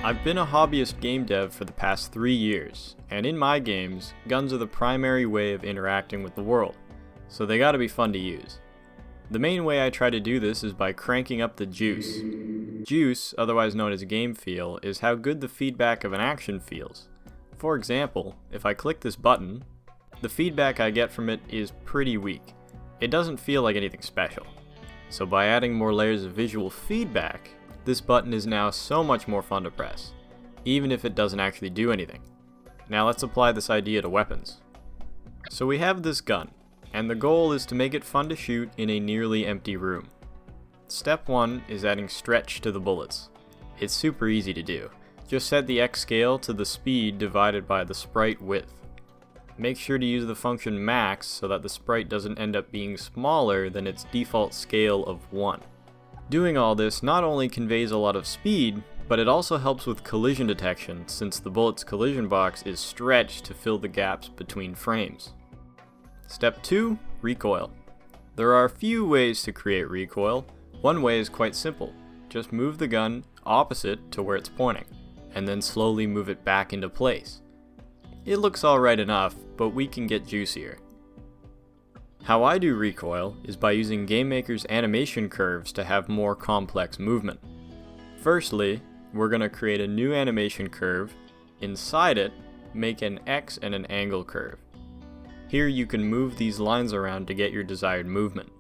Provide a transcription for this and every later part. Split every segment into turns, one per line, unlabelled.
I've been a hobbyist game dev for the past 3 years, and in my games, guns are the primary way of interacting with the world, so they gotta be fun to use. The main way I try to do this is by cranking up the juice. Juice, otherwise known as game feel, is how good the feedback of an action feels. For example, if I click this button, the feedback I get from it is pretty weak. It doesn't feel like anything special. So by adding more layers of visual feedback, this button is now so much more fun to press, even if it doesn't actually do anything. Now let's apply this idea to weapons. So we have this gun, and the goal is to make it fun to shoot in a nearly empty room. Step 1 is adding stretch to the bullets. It's super easy to do. Just set the X scale to the speed divided by the sprite width. Make sure to use the function max so that the sprite doesn't end up being smaller than its default scale of 1. Doing all this not only conveys a lot of speed, but it also helps with collision detection since the bullet's collision box is stretched to fill the gaps between frames. Step 2, recoil. There are a few ways to create recoil. One way is quite simple. Just move the gun opposite to where it's pointing, and then slowly move it back into place. It looks alright enough, but we can get juicier. How I do recoil is by using Gamemaker's animation curves to have more complex movement. Firstly, we're going to create a new animation curve. Inside it, make an X and an angle curve. Here you can move these lines around to get your desired movement.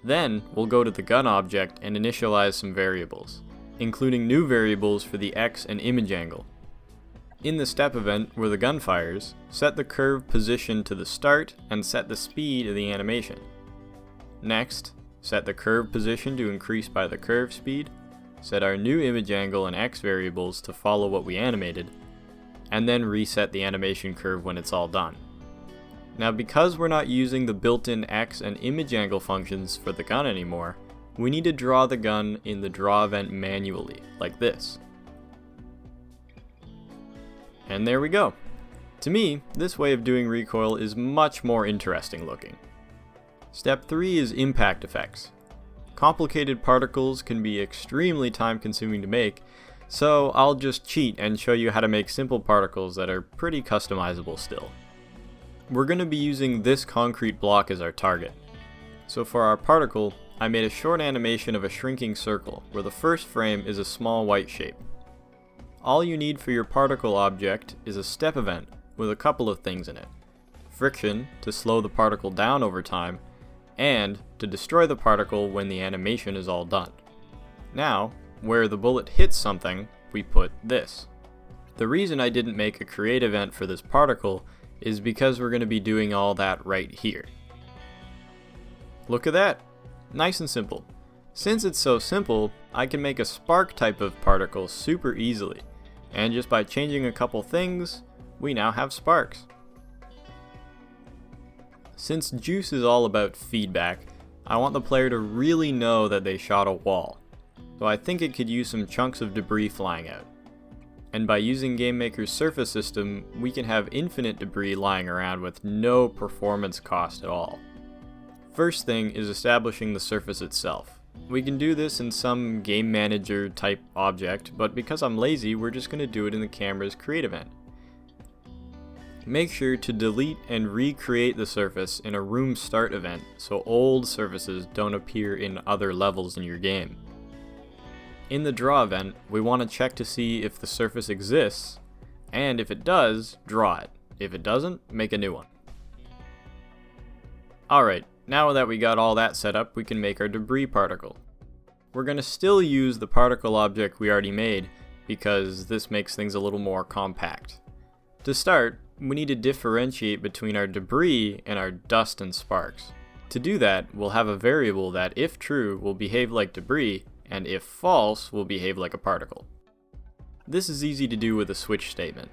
Then, we'll go to the gun object and initialize some variables, including new variables for the X and image angle. In the step event where the gun fires, set the curve position to the start and set the speed of the animation. Next, set the curve position to increase by the curve speed, set our new image angle and X variables to follow what we animated, and then reset the animation curve when it's all done. Now because we're not using the built-in X and image angle functions for the gun anymore, we need to draw the gun in the draw event manually, like this. And there we go. To me, this way of doing recoil is much more interesting looking. Step 3 is impact effects. Complicated particles can be extremely time consuming to make, so I'll just cheat and show you how to make simple particles that are pretty customizable still. We're going to be using this concrete block as our target. So for our particle, I made a short animation of a shrinking circle where the first frame is a small white shape. All you need for your particle object is a step event with a couple of things in it. Friction to slow the particle down over time, and to destroy the particle when the animation is all done. Now, where the bullet hits something, we put this. The reason I didn't make a create event for this particle is because we're going to be doing all that right here. Look at that! Nice and simple. Since it's so simple, I can make a spark type of particle super easily. And just by changing a couple things, we now have sparks. Since Juice is all about feedback, I want the player to really know that they shot a wall. So I think it could use some chunks of debris flying out. And by using Gamemaker's surface system, we can have infinite debris lying around with no performance cost at all. First thing is establishing the surface itself. We can do this in some game manager type object, but because I'm lazy, we're just going to do it in the camera's create event. Make sure to delete and recreate the surface in a room start event so old surfaces don't appear in other levels in your game. In the draw event, we want to check to see if the surface exists, and if it does, draw it. If it doesn't, make a new one. Alright. Now that we got all that set up, we can make our debris particle. We're going to still use the particle object we already made, because this makes things a little more compact. To start, we need to differentiate between our debris and our dust and sparks. To do that, we'll have a variable that, if true, will behave like debris, and if false, will behave like a particle. This is easy to do with a switch statement.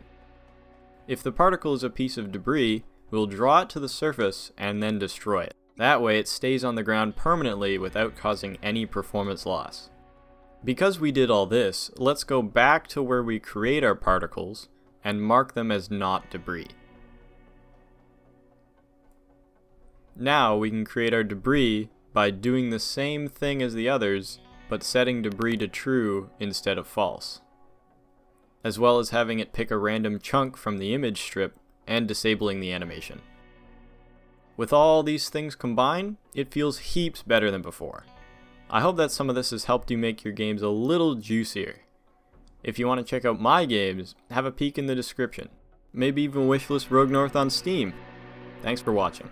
If the particle is a piece of debris, we'll draw it to the surface and then destroy it. That way it stays on the ground permanently without causing any performance loss. Because we did all this, let's go back to where we create our particles and mark them as not debris. Now we can create our debris by doing the same thing as the others, but setting debris to true instead of false, as well as having it pick a random chunk from the image strip and disabling the animation. With all these things combined, it feels heaps better than before. I hope that some of this has helped you make your games a little juicier. If you want to check out my games, have a peek in the description. Maybe even wishlist Rogue North on Steam. Thanks for watching.